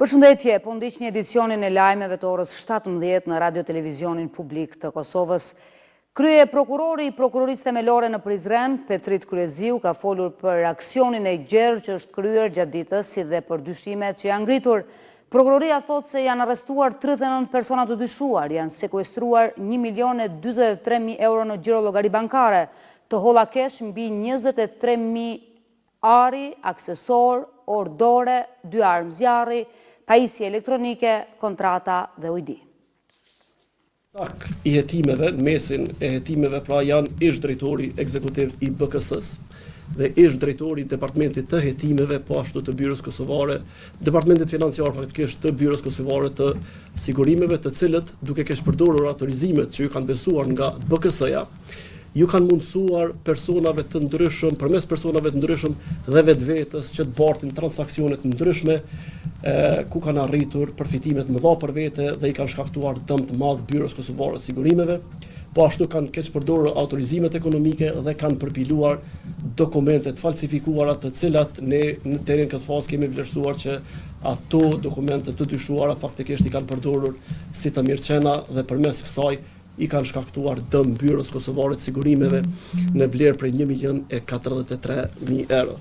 Përshëndetje, po ndiqni edicionin e lajmeve të orës 17 në Radio Televizionin Publik të Kosovës. Krye prokurori i Prokurorisë Themelore në Prizren, Petrit Kryeziu, ka folur për aksionin e gjerë që është kryer gjatë ditës, si dhe për dyshimet që janë ngritur. Prokuroria thot se janë arrestuar 39 persona të dyshuar, janë sekuestruar 1.043.000 euro në gjiro llogari bankare, të holla kesh mbi 23.000 ari, aksesor, ordore, 2 armë zjarri, pajisje elektronike, kontrata dhe ujdi. Sak i hetimeve, mesin e hetimeve pra janë ish drejtori ekzekutiv i BKS-s dhe ish drejtori i departamentit të hetimeve, po ashtu të Byrës Kosovare, departamentit financiar faktikisht të Byrës Kosovare të sigurimeve, të cilët duke kesh përdorur autorizimet që ju kanë besuar nga BKS-ja, ju kanë mundësuar personave të ndryshëm, përmes personave të ndryshëm dhe vetvetes që të bartin transaksionet ndryshme, ku kanë arritur përfitimet mëdha për vete dhe i kanë shkaktuar dëm të madh Byrës Kosovare të Sigurimeve, po ashtu kanë keq përdorur autorizimet ekonomike dhe kanë përpiluar dokumentet falsifikuara të cilat ne në terren këtë fazë kemi vlerësuar që ato dokumente të dyshuara faktikisht i kanë përdorur si të mirëqena dhe përmes kësaj i kanë shkaktuar dëm Byrës Kosovare të Sigurimeve në vlerë prej 1.043.000 euro.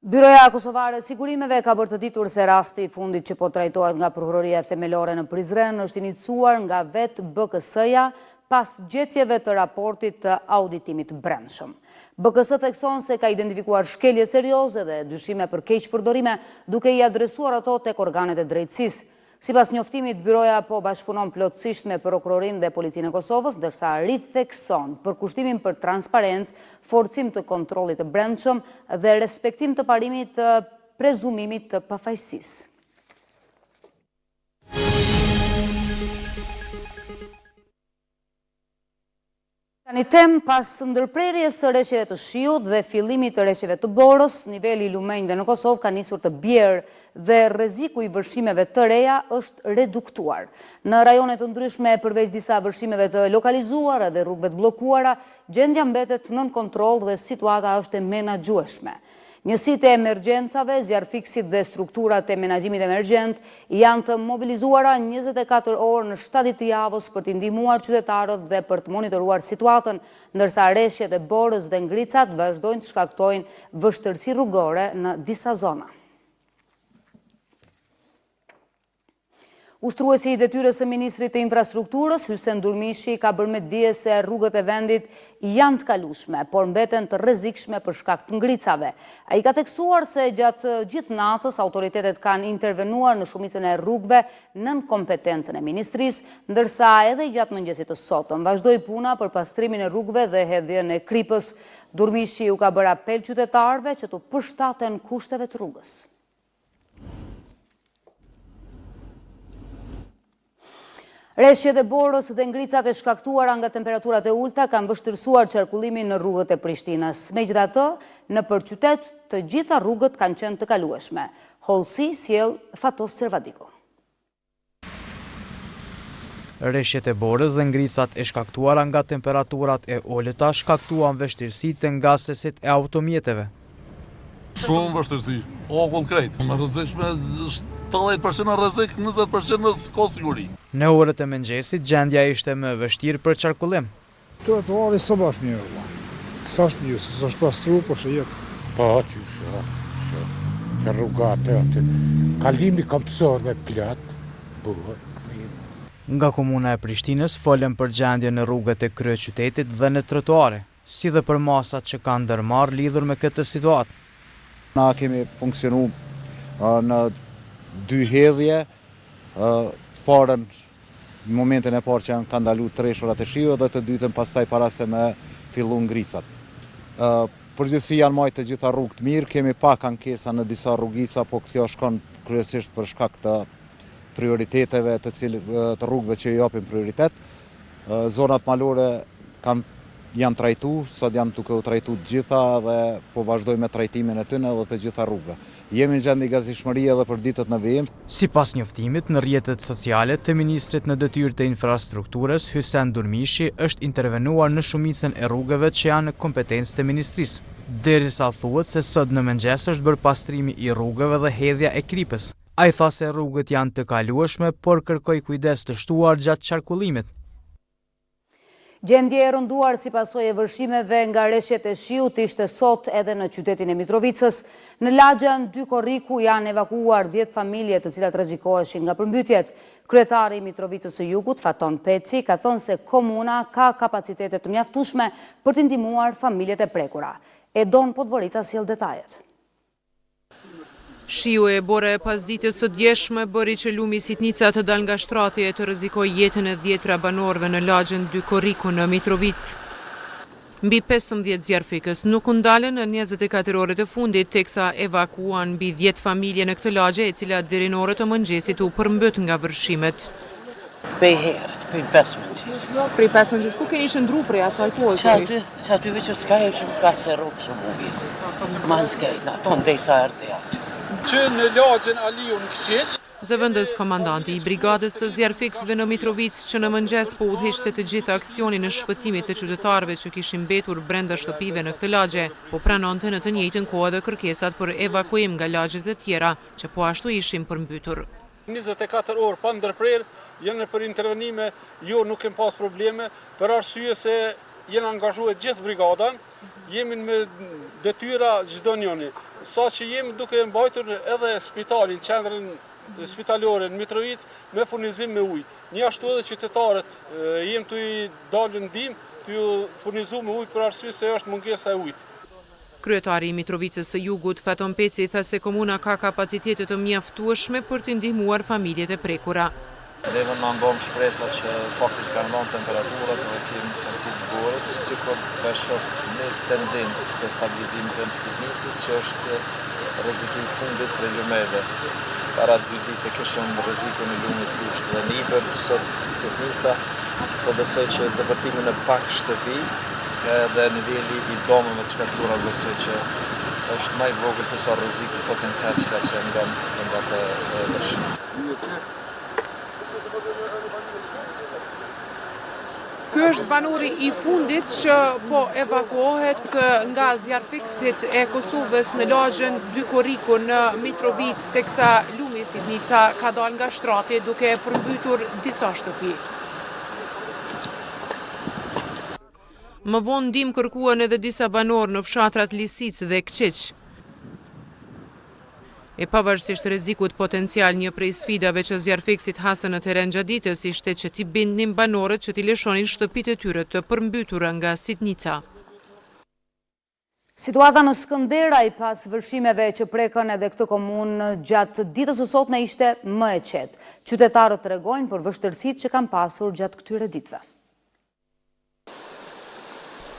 Byroja Kosovare të Sigurimeve ka bërë të ditur se rasti i fundit që po trajtohet nga Prokuroria Themelore në Prizren është iniciuar nga vetë BKS-ja pas gjetjeve të raportit të auditimit brendshëm. BKS thekson se ka identifikuar shkelje serioze dhe dyshime për keq përdorime duke i adresuar ato tek organet e drejtësisë. Sipas njoftimit, byroja po bashkëpunon plotësisht me Prokurorinë dhe Policinë e Kosovës, ndërsa rithekson përkushtimin për transparencë, forcim të kontrollit të brendshëm dhe respektim të parimit të prezumimit të pafajësisë. Tani tem pas ndërprerjes së rreshjeve të shiut dhe fillimit të rreshjeve të borës, niveli i lumenjve në Kosovë ka nisur të bjerë dhe rreziku i vërshimeve të reja është reduktuar. Në rajone të ndryshme, përveç disa vërshimeve të lokalizuara dhe rrugëve të bllokuara, gjendja mbetet nën kontroll dhe situata është e menaxhueshme. Njësitë e emergjencave, zjarfiksit dhe strukturat e menaxhimit emergjent janë të mobilizuara 24 orë në 7 ditë të javës për të ndihmuar qytetarët dhe për të monitoruar situatën, ndërsa rreshjet e borës dhe ngricat vazhdojnë të shkaktojnë vështirësi rrugore në disa zona. Ushtruesi i detyrës së ministrit të infrastrukturës, Hysen Durmishi, ka bërë me dije se rrugët e vendit janë të kalueshme, por mbeten të rrezikshme për shkak të ngricave. Ai ka theksuar se gjatë gjithë natës autoritetet kanë intervenuar në shumicën e rrugëve nën kompetencën e ministrisë, ndërsa edhe gjatë mëngjesit të sotëm vazhdoi puna për pastrimin e rrugëve dhe hedhjen e kripës. Durmishi u ka bërë apel qytetarëve që të përshtaten kushteve të rrugës. Rreshjet e borës dhe ngricat e shkaktuara nga temperaturat e ulta kanë vështirësuar qarkullimin në rrugët e Prishtinës. Megjithatë, nëpër qytet të gjitha rrugët kanë qenë të kalueshme. Hollësi sjell Fatos Cervadiko. Rreshjet e borës dhe ngricat e shkaktuara nga temperaturat e ulta shkaktuan vështirësitë nga sesit e automjeteve. Shumë vështirësi, okull krejt. Më rrezikshme 80% rrezik, 20% s'ka siguri. Në orët e mëngjesit gjendja ishte më e vështirë për qarkullim. Trotuari së bashkë mirë, sa është mirë, sa është pastru, po shë jetë. Po, që rruga atë, kalimi kampsor dhe plot, buhet. Nga komuna e Prishtinës folën për gjendje në rrugët e kryeqytetit dhe në trotuare, si dhe për masat që kanë ndërmarrë lidhur me këtë situatë. Na kemi funksionu në 2 hedhje, parën në momentin e parë që kanë ndalu treshurat e shiut dhe të dytën pastaj para se me fillu ngricat. Përgjithësi janë majtë të gjitha rrugë të mirë, kemi pak ankesa në disa rrugica, po kjo shkon kryesisht për shkak të prioriteteve të rrugëve që i japin prioritet. Zonat malore janë trajtu, sot janë duke u trajtu të gjitha dhe po vazhdojmë me trajtimin e tyre dhe të gjitha rrugëve. Jemi në gjendje gatishmërie edhe për ditët në vijim. Sipas njoftimit në rrjetet sociale të ministrit në detyrë të infrastrukturës, Hysen Durmishi është intervenuar në shumicën e rrugëve që janë në kompetencë të ministrisë. Derisa thuhet se sot në mëngjes është bërë pastrimi i rrugëve dhe hedhja e kripës. Ai tha se rrugët janë të kalueshme, por kërkoi kujdes të shtuar gjatë qarkullimit. Gjendje e rënduar si pasojë e vërshimeve nga rreshjet e shiut ishte sot edhe në qytetin e Mitrovicës. Në lagjen 2 Korriku janë evakuuar 10 familje të cilat rrezikoheshin nga përmbytjet. Kryetari i Mitrovicës së Jugut, Faton Peci, ka thënë se komuna ka kapacitete të mjaftueshme për të ndihmuar familjet e prekura. Edon Podvorica sjell detajet. Shiu e bore pas ditës së djeshme bëri që lumi Sitnica të dal nga shtrati e të rrezikojë jetën e 10 banorëve në lagjen 2 Korriku në Mitrovicë. Mbi 15 zjarfikës nuk u ndalën në 24 orët e fundit teksa evakuan mbi 10 familje në këtë lagje, e cila deri në orët e mëngjesit u përmbët nga vërshimet. Pej herët, pej 15 qisë. Prej 15 ku keni shëndru prej asaj kohë? Që aty veç s'ka e që ka se rrugë së mugi. Ma në skajt, në ato ndejsa erte aty. Që në lagjen Aliu në Kësiq. Zëvendës komandanti i brigadës së zjarfiksëve në Mitrovicë që në mëngjes po udhëhiqte të gjithë aksionin në shpëtimit të qytetarëve që kishin mbetur brenda shtëpive në këtë lagje, po pranonte në të njëjtën kohë edhe kërkesat për evakuim nga lagjet e tjera që po ashtu ishin përmbytur. 24 orë pa ndërprer, janë për intervenime, jo nuk kem pas probleme, për arsye se jenë angazhuar gjithë brigadan, jemi me detyra çdo njëri. Sa që jemi duke mbajtur edhe spitalin, qendrën spitalore në Mitrovicë me furnizim me ujë. Një ashtu edhe qytetarët jemi të i dalë ndihmë, të ju furnizu me ujë për arsye se është mungesa e ujit. Kryetari i Mitrovicës së Jugut, Faton Peci, tha se komuna ka kapacitete të mjaftueshme për të ndihmuar familjet e prekura. Leve në ndonë shpresa që faktisht ka ndonë temperaturat dhe kemi sasi të borës, si kur përshër një tendencë të stabilizimit të Sitnicës që është rreziku i fundit për lumeve. Para 2 ditë kishëm rrezikun e lumit lusht dhe niper, sot Sitnica, po besoj që depërtimin e pak shtëpi dhe niveli i domëve të shkaktuara besoj që është më i vogël se sa rreziku potencial që ka qenë nga të vërshimit. Ky është banori i fundit që po evakuohet nga zjarfikësit e Kosovës në lagjen 2 Korriku në Mitrovicë, teksa lumi Sitnica ka dalë nga shtrati duke përmbytur disa shtëpi. Më vonë ndihmë kërkuan edhe disa banorë në fshatrat Lisicë dhe Këqiq. E pavarësisht rrezikut potencial, një prej sfidave që zjarfikësit hasën në teren gjatë ditës ishte që t'i bindnin banorët që t'i lëshonin shtëpitë e tyre të përmbytura nga Sitnica. Situata në Skënderaj pas vërshimeve që prekën edhe këtë komunë gjatë ditës së sotme ishte më e qetë. Qytetarët tregojnë për vështirësitë që kanë pasur gjatë këtyre ditëve.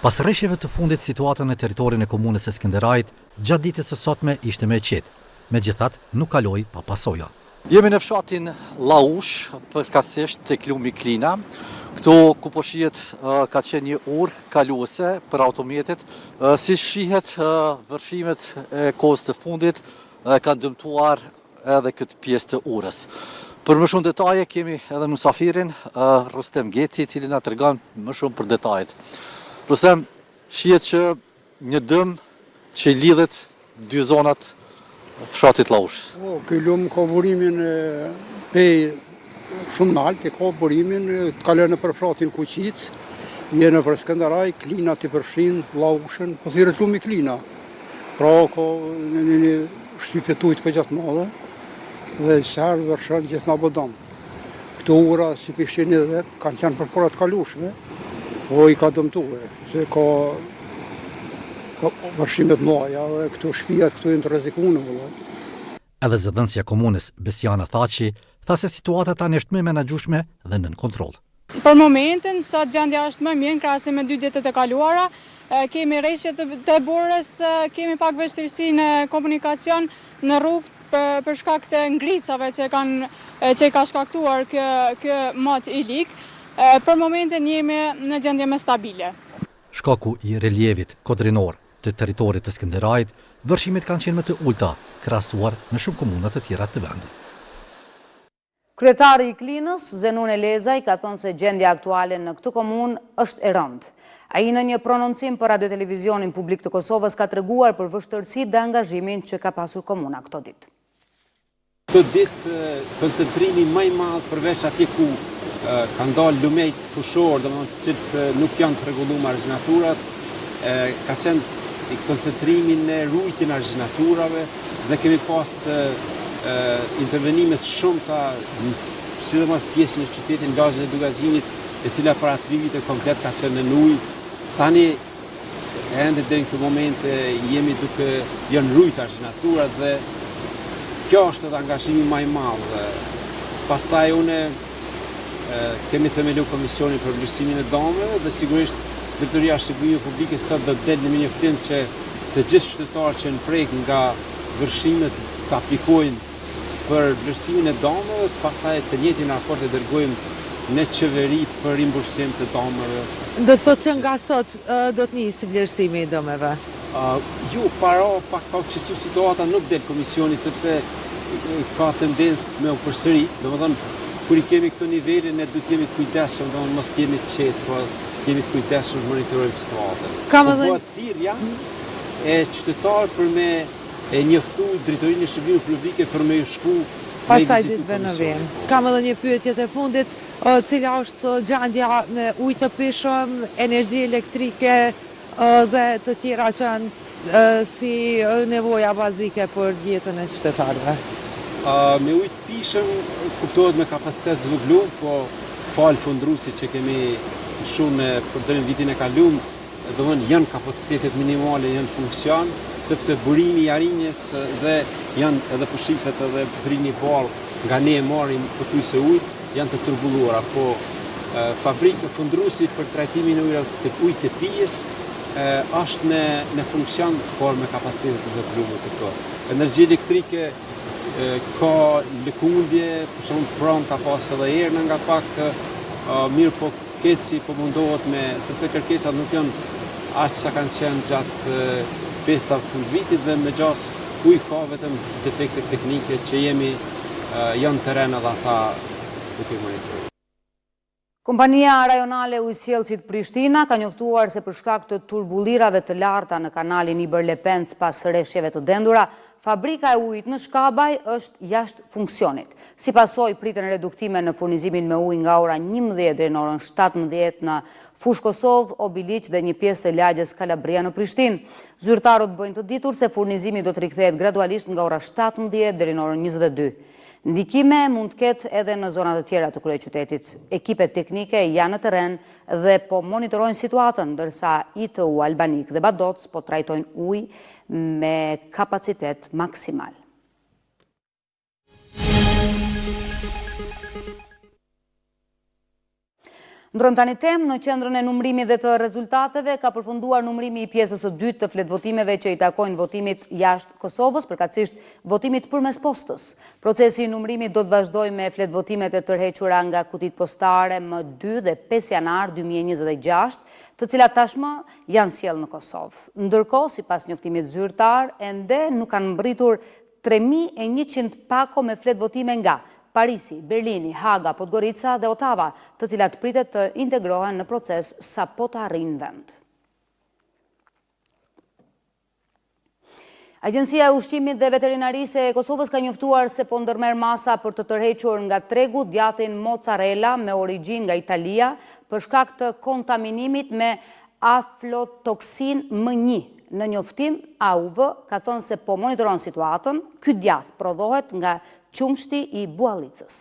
Pas rreshjeve të fundit, situata në territorin e komunës së Skënderajit gjatë ditës së sotme ishte më e qetë. Megjithatë, nuk kaloi pa pasoja. Jemi në fshatin Laush, përkatësisht tek lumi Klina. Këtu ku po shihet ka qenë një urë kaluese për automjetet. Si shihet, vërshimet e kohës të fundit kanë dëmtuar edhe këtë pjesë të urës. Për më shumë detaje kemi edhe mësafirin Rustem Geci, i cili na tregon më shumë për detajet. Rustem, shihet që një dëm që lidhet 2 zonat fshatit Laush. Ky lum ka burimin pej shumë nalt, ka burimin të kalon në fshatin Kuqic, vjen në Skënderaj, Klina të përfshin Laushën, po thirret lumi Klina. Pra ka një shtypje tujt ka gjatë madhe dhe sër vërshon gjithë në bodam. Këto ura si pishin edhe kanë qenë përpara të kalueshme, po i ka dëmtuar, se ka vërshimet mëdha dhe këto shtëpiat këtu janë të rrezikuara. Edhe zëdhënësja komunës Besiana Thaçi tha se situata tani është më menaxhueshme dhe nën kontroll. Për momentin, sot gjendja është më mirë krahasim me 2 ditët e kaluara. Kemi rreshje të borës, kemi pak vështirësi në komunikacion në rrugë për shkak të ngricave që ka shkaktuar kë mot i lik. Për momentin jemi në gjendje më stabile. Shkaku i relievit kodrinor të territorit të Skënderajit, vërshimet kanë qenë më të ulta, krahasuar me shumë komuna të tjera të vendit. Kryetari i Klinës, Zenun Elezaj, ka thënë se gjendja aktuale në këtë komunë është e rëndë. Ai në një prononcim për Radio-Televizionin Publik të Kosovës ka treguar për vështirësitë dhe angazhimin që ka pasur komuna këto ditë. Këtë ditë koncentrimi më i madh përveç atje ku ka ndalë lumejt fushor, domethënë që nuk janë të rregulluar argjinaturat, ka qenë koncentrimin në rujtjen e argjinaturave dhe kemi pas intervenimet shumëta, sidomos pjesën e qytetit lagjen e Dugazhinit, e cila para 3 vite komplet ka qenë në ujë. Tani ende deri në këtë moment jemi duke janë rujt argjinaturat dhe kjo është edhe angazhimi më i madh. Pastaj kemi themelu komisionin për vlerësimin e dëmeve dhe sigurisht Drejtoria e Shërbimeve Publike sot do të dalë në njoftim që të gjithë qytetarët që prek nga vërshimet të aplikojnë për vlerësimin e dëmeve, pastaj të njëjtin raport e dërgojmë në qeveri për rimbursim të dëmeve. Do të thotë që nga sot do të nisë vlerësimi i dëmeve? Jo, pak pa qësu situata nuk del komisioni sepse ka tendencë me u përsëri. Domethënë kur i kemi këto nivele ne duhet jemi të kujdesshëm, domethënë mos jemi të qetë, por jemi të kujdesshëm të monitorojmë situatën. Bëhet thirrja e qytetarë për me e njoftu Drejtorinë e Shërbimeve Publike për me ju shku pastaj ditëve në vim. Kam edhe një pyetje të fundit, cila është gjendja me ujë të pishëm, energji elektrike dhe të tjera që janë si nevoja bazike për jetën e qytetarëve? Me ujë të pishëm kuptohet me kapacitet zvogëlum, po falë fundrusit që kemi shumë për deri në vitin e kaluar, domethënë janë kapacitetet minimale, janë funksion, sepse burimi i Arinjes dhe janë edhe pushifet edhe butërini i ballë nga ne e marrim pothuajse ujë, janë të turbulluara, po fabrika fundrusi për trajtimin e ujit të pijës është në funksion, por me kapacitetet të zvogëlura të këto. Energji elektrike ka lëkundje, për shembull pron ka pas edhe erë nga pak, mirë po keci po mundohet sepse kërkesat nuk janë aq sa kanë qenë gjatë festave të fundvitit dhe me gjas ujë ka vetëm defekte teknike që janë teren edhe ata duke monitoruar. Kompania rajonale ujësjellësit Prishtina ka njoftuar se për shkak të turbullirave të larta në kanalin Iber-Lepenc pas rreshjeve të dendura, fabrika e ujit në Shkabaj është jashtë funksionit. Si pasojë priten reduktime në furnizimin me ujë nga ora 11 deri në orën 17 në Fushë Kosovë, Obiliq dhe një pjesë të lagjes Kalabria në Prishtinë. Zyrtarët bëjnë të ditur se furnizimi do të rikthehet gradualisht nga ora 17 deri në orën 22. Ndikime mund të ketë edhe në zonat të tjera të kryeqytetit. Ekipet teknike janë në terren dhe po monitorojnë situatën, ndërsa ITU Albanik dhe Badoc po trajtojnë ujë me kapacitet maksimal. Ndrojmë tani temë, në qendrën e numrimit dhe të rezultateve ka përfunduar numrimi i pjesës së dytë të fletvotimeve që i takojnë votimit jashtë Kosovës, përkatësisht votimit përmes postës. Procesi i numrimit do të vazhdojë me fletvotimet e tërhequra nga kutit postare më 2 dhe 5 janar 2026, të cilat tashmë janë sjellë në Kosovë. Ndërkohë, sipas njoftimit zyrtar, ende nuk kanë mbritur 3100 pako me fletvotime nga Parisi, Berlini, Haga, Podgorica dhe Otava, të cilat pritet të integrohen në proces sa po të arrijnë vend. Agjencia e Ushqimit dhe Veterinarisë e Kosovës ka njoftuar se po ndërmerr masa për të tërhequr nga tregu djatin mozzarella me origjinë nga Italia për shkak të kontaminimit me aflotoksin M1. Në njoftim, AUV ka thënë se po monitoron situatën, ky djath prodhohet nga qumshti i Buallicës.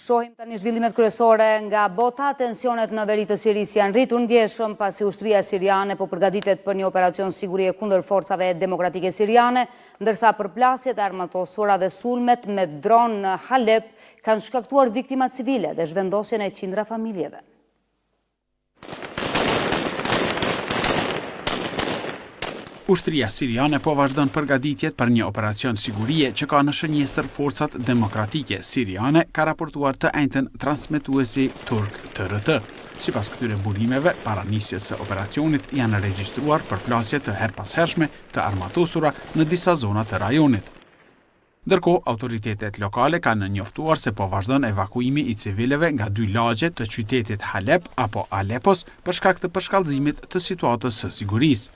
Shohim tani zhvillimet kryesore nga bota. Tensionet në veri të Sirisë janë rritur ndjeshëm pasi ushtria siriane po përgatitet për një operacion sigurie kundër forcave demokratike siriane, ndërsa përplasjet armatosura dhe sulmet me dron në Halep kanë shkaktuar viktima civile dhe zhvendosjen e qindra familjeve. Ushtria siriane po vazhdon përgatitjet për një operacion sigurie që ka në shënjestër forcat demokratike siriane, ka raportuar të njëjtën transmetuesi turk TRT. Sipas këtyre burimeve, para nisjes së operacionit janë regjistruar përplasje të herpashershme të armatosura në disa zona të rajonit. Ndërkohë, autoritetet lokale kanë njoftuar se po vazhdon evakuimi i civileve nga 2 lagje të qytetit Halep apo Alepos për shkak të përshkallëzimit të situatës së sigurisë.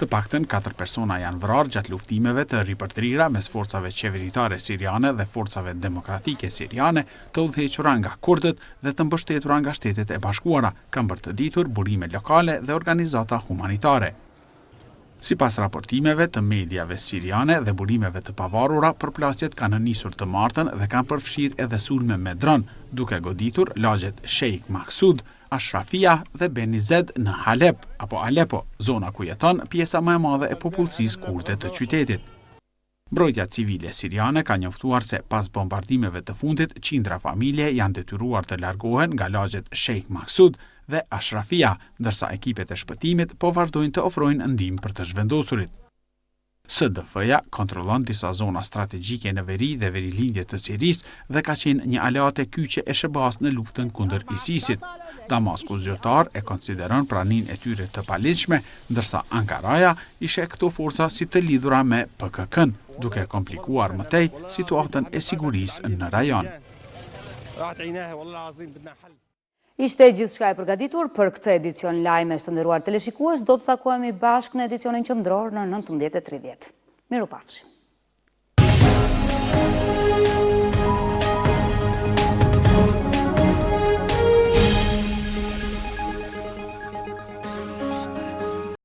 Të paktën 4 persona janë vrarë gjatë luftimeve të ripërtrira mes forcave qeveritare siriane dhe forcave demokratike siriane të udhëhequra nga kurdët dhe të mbështetura nga Shtetet e Bashkuara, kanë bërtëditur burime lokale dhe organizata humanitare. Sipas raportimeve të mediave siriane dhe burimeve të pavarura, përplasjet kanë nisur të martën dhe kanë përfshirë edhe sulme me dron, duke goditur lagjet Sheikh Maksud, Ashrafia dhe Beni Zed në Halep apo Alepo, zona ku jeton pjesa më e madhe e popullsisë kurde të qytetit. Mbrojtja civile siriane ka njoftuar se pas bombardimeve të fundit, qindra familje janë detyruar të largohen nga lagjet Sheikh Maksud dhe Ashrafia, ndërsa ekipet e shpëtimit po vazhdojnë të ofrojnë ndihmë për të zhvendosurit. SDF-ja kontrollon disa zona strategjike në veri dhe verilindje të Sirisë dhe ka qenë një aleate kyçe e SHBA-s në luftën kundër ISIS-it. Damasku zyrtar e konsideron praninë e tyre të paligjshme, ndërsa Ankaraja i sheh këto forca si të lidhura me PKK-n, duke komplikuar më tej situatën e sigurisë në rajon. Ishte gjithçka e përgatitur për këtë edicion lajmesh të nderuar teleshikues, do të takohemi bashkë në edicionin qendror në 19:30. Mirupafshim.